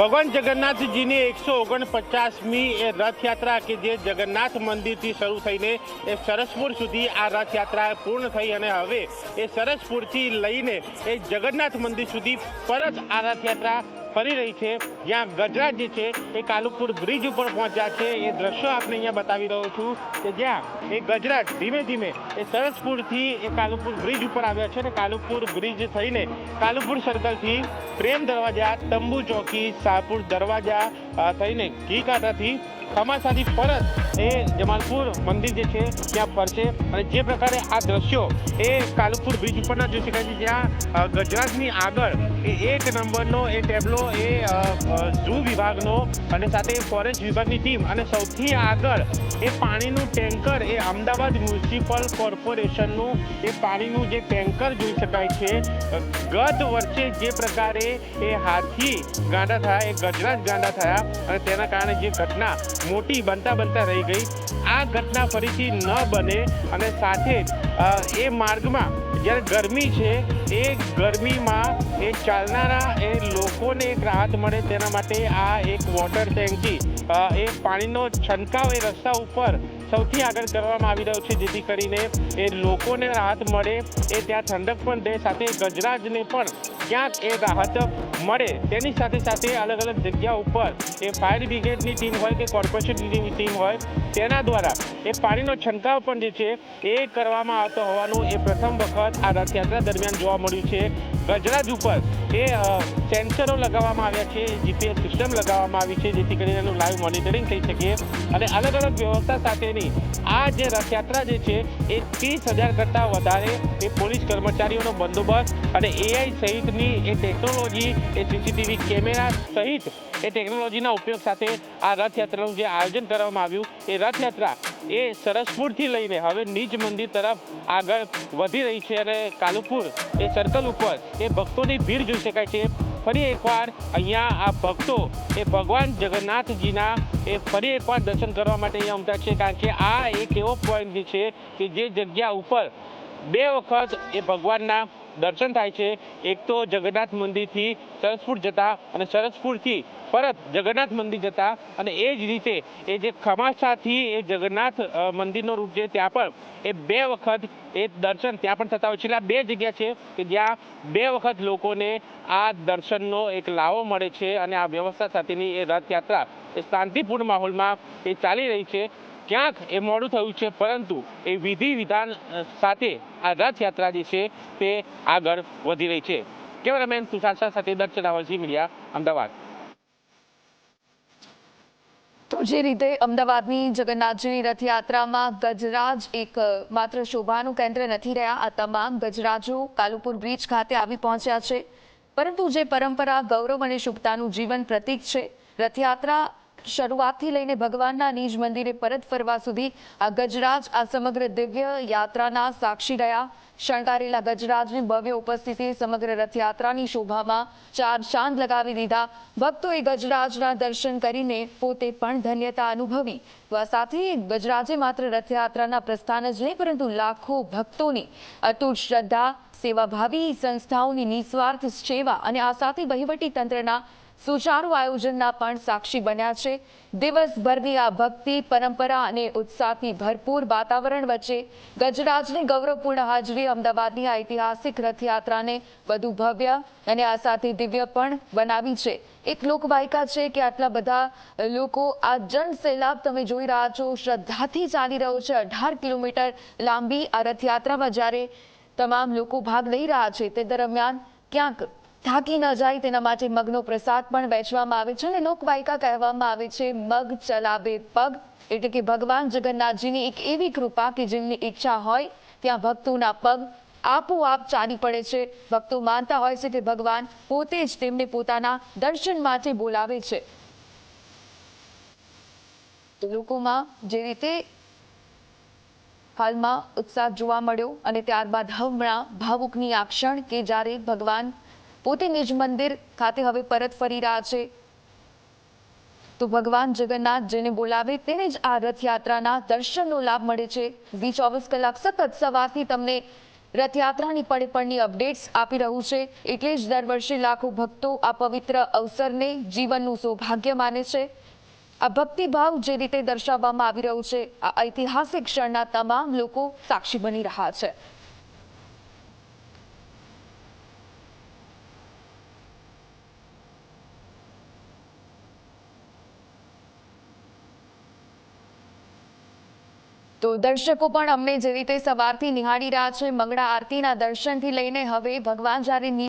ભગવાન જગન્નાથજીની 149મી એ રથયાત્રા કે જે જગન્નાથ મંદિરથી શરૂ થઈને એ સરસપુર સુધી આ રથયાત્રા પૂર્ણ થઈ અને હવે એ સરસપુરથી લઈને એ જગન્નાથ મંદિર સુધી પરત આ રથયાત્રા ફરી રહી છે। જ્યાં ગજરાજ જે છે એ કાલુપુર બ્રિજ ઉપર પહોંચ્યા છે। એ દ્રશ્યો આપને અહીંયા બતાવી રહ્યો છું કે જ્યાં એ ગજરાજ ધીમે ધીમે એ સરસપુરથી એ કાલુપુર બ્રિજ ઉપર આવ્યા છે અને કાલુપુર બ્રિજ થઈને કાલુપુર સર્કલથી પ્રેમ દરવાજા, તંબુ ચોકી, શાહપુર દરવાજા થઈને ઘી કાંઠાથી ખમાસાથી પરત એ જમાલપુર મંદિર જે છે ત્યાં ફરશે। અને જે પ્રકારે આ દ્રશ્યો એ કાલુપુર બ્રિજ ઉપરના જોઈ શકાય છે, જ્યાં ગજરાજની આગળ એ 1 નંબરનો એ ટેબ્લો એ ઝૂ વિભાગનો અને સાથે ફોરેસ્ટ વિભાગની ટીમ અને સૌથી આગળ એ પાણીનું ટેન્કર એ અમદાવાદ મ્યુનિસિપલ કોર્પોરેશનનું એ પાણીનું જે ટેન્કર જોઈ શકાય છે। ગત વર્ષે જે પ્રકારે એ હાથી ગાંડા થયા, એ ગજરાજ ગાંડા થયા અને તેના કારણે જે ઘટના મોટી બનતા રહી ગઈ, આ ઘટના ફરીથી ન બને અને સાથે એ માર્ગમાં જ્યારે ગરમી છે એ ગરમીમાં એ ચાલનારા એ લોકોને એક રાહત મળે તેના માટે આ એક વોટર ટેન્કી એ પાણીનો છંટકાવ એ રસ્તા ઉપર સૌથી આગળ કરવામાં આવી રહ્યો છે, જેથી કરીને એ લોકોને રાહત મળે, એ ત્યાં ઠંડક પણ દે, સાથે ગજરાજને પણ ક્યાંક એ રાહત મળે। તેની સાથે સાથે અલગ અલગ જગ્યા ઉપર એ ફાયર બ્રિગેડની ટીમ હોય કે કોર્પોરેશનની ટીમ હોય તેના દ્વારા એ પાણીનો છંટકાવ પણ જે છે એ કરવામાં આવતો હોવાનું એ પ્રથમ વખત આ રથયાત્રા દરમિયાન જોવા મળ્યું છે। ગજરાજ ઉપર એ સેન્સરો લગાવવામાં આવ્યા છે, જીપીએસ સિસ્ટમ લગાવવામાં આવી છે, જેથી કરીને એનું લાઈવ મોનિટરિંગ થઈ શકે અને અલગ અલગ વ્યવસ્થા સાથેની આ જે રથયાત્રા જે છે એ 30,000 કરતાં વધારે એ પોલીસ કર્મચારીઓનો બંદોબસ્ત અને એઆઈ સહિતની એ ટેકનોલોજી, એ સીસીટીવી કેમેરા સહિત એ ટેકનોલોજીના ઉપયોગ સાથે આ રથયાત્રાનું જે આયોજન કરવામાં આવ્યું, એ રથયાત્રા એ સરસપુરથી લઈને હવે નિજ મંદિર તરફ આગળ વધી રહી છે અને કાલુપુર એ સર્કલ ઉપર એ ભક્તોની ભીડ જોઈ શકાય છે। ફરી એકવાર અહીંયા આ ભક્તો એ ભગવાન જગન્નાથજીના એ ફરી એકવાર દર્શન કરવા માટે અહીંયા ઉમટ્યા છે, કારણ કે આ એક એવો પોઈન્ટ છે કે જે જગ્યા ઉપર 2 વખત એ ભગવાનના દર્શન થાય છે। એક તો જગન્નાથ મંદિરથી સરસપુર જતા અને સરસપુરથી પરત જગન્નાથ મંદિર જતા અને એ જ રીતે એ જે ખમાસાથી એ જગન્નાથ મંદિરનો રૂટ છે ત્યાં પણ એ 2 વખત એ દર્શન ત્યાં પણ થતા હોય છે। એટલે આ 2 જગ્યા છે કે જ્યાં 2 વખત લોકોને આ દર્શનનો એક લાવો મળે છે અને આ વ્યવસ્થા સાથેની એ રથયાત્રા એ શાંતિપૂર્ણ માહોલમાં એ ચાલી રહી છે। ક્યાંક એ મોડું થયું છે, પરંતુ એ વિધિ વિધાન સાથે આ રથયાત્રા જે છે તે આગળ વધી રહી છે। કેમેરામેન તુષાર શાહ સાથે દર્શન રાવલજી, મીડિયા, અમદાવાદ। તો જે રીતે અમદાવાદની જગન્નાથજીની રથયાત્રામાં ગજરાજ એક માત્ર શોભાનું કેન્દ્ર નથી રહ્યા, આ તમામ ગજરાજો કાલુપુર બ્રિજ ખાતે આવી પહોંચ્યા છે, પરંતુ જે પરંપરા, ગૌરવ અને શુભતાનું જીવન પ્રતીક છે, રથયાત્રા શરૂઆતથી લઈને ભગવાનના નિજ મંદિરે પરત ફરવા સુધી આ ગજરાજ આ સમગ્ર દિવ્ય યાત્રાના સાક્ષી રહ્યા। શણગારેલા ગજરાજની ભવ્ય ઉપસ્થિતિ સમગ્ર રથયાત્રાની શોભામાં 4 ચાંદ લગાવી દીધા। ભક્તોએ ગજરાજના દર્શન કરીને પોતે પણ ધન્યતા અનુભવી। તો આ સાથે ગજરાજે માત્ર રથયાત્રાના પ્રસ્થાન જ નહીં, પરંતુ લાખો ભક્તોની અતૂટ શ્રદ્ધા, સેવાભાવી સંસ્થાઓની નિસ્વાર્થ સેવા અને આ સાથે વહીવટી તંત્રના સુચારુ આયોજનના પણ સાક્ષી બન્યા છે। દિવસભરની આ ભક્તિ, પરંપરા અને ઉત્સાહથી ભરપૂર વાતાવરણ વચ્ચે ગજરાજની ગૌરવપૂર્ણ હાજરી અમદાવાદની આ ઐતિહાસિક રથયાત્રાને વધુ ભવ્ય અને આ સાથે દિવ્ય પણ બનાવી છે। એક લોકવાયકા છે કે આટલા બધા લોકો, આ જન સૈલાબ તમે જોઈ રહ્યા છો, શ્રદ્ધાથી ચાલી રહ્યો છે। 18 કિલોમીટર લાંબી આ રથયાત્રામાં જ્યારે તમામ લોકો ભાગ લઈ રહ્યા છે, તે દરમિયાન ક્યાંક થાકી ન જાય તેના માટે મગનો પ્રસાદ પણ વહેંચવામાં આવે છે અને લોકવાયકા કહેવામાં આવે છે મગ ચલાવે પગ, એટલે કે ભગવાન જગન્નાથજીની એક એવી કૃપા કે જેમની ઈચ્છા હોય ત્યાં ભક્તોના પગ આપોઆપ ચાલી પડે છે। ભક્તો માનતા હોય છે કે ભગવાન પોતે જ તેમને પોતાના દર્શન માટે બોલાવે છે। લોકોમાં જે રીતે હાલમાં ઉત્સાહ જોવા મળ્યો અને ત્યારબાદ હમણાં ભાવુકની આ ક્ષણ કે જ્યારે ભગવાન પોતે નિજ મંદિર ખાતે હવે પરત ફરી રહ્યા છે, તો ભગવાન જગન્નાથ જેને બોલાવે તેને જ આ રથયાત્રાના દર્શનનો લાભ મળે છે। 24 કલાક સતત સવારથી તમને રથયાત્રાની પળની અપડેટ્સ આપી રહ્યું છે। એટલે જ દર વર્ષે લાખો ભક્તો આ પવિત્ર અવસરને જીવનનું સૌભાગ્ય માને છે। આ ભક્તિભાવ જે રીતે દર્શાવવામાં આવી રહ્યું છે, આ ઐતિહાસિક ક્ષણના તમામ લોકો સાક્ષી બની રહ્યા છે। તો દર્શકો પણ અમને જે રીતે સવારથી નિહાળી રહ્યા છે, મંગળા આરતીના દર્શનથી લઈને હવે ભગવાન જ્યારે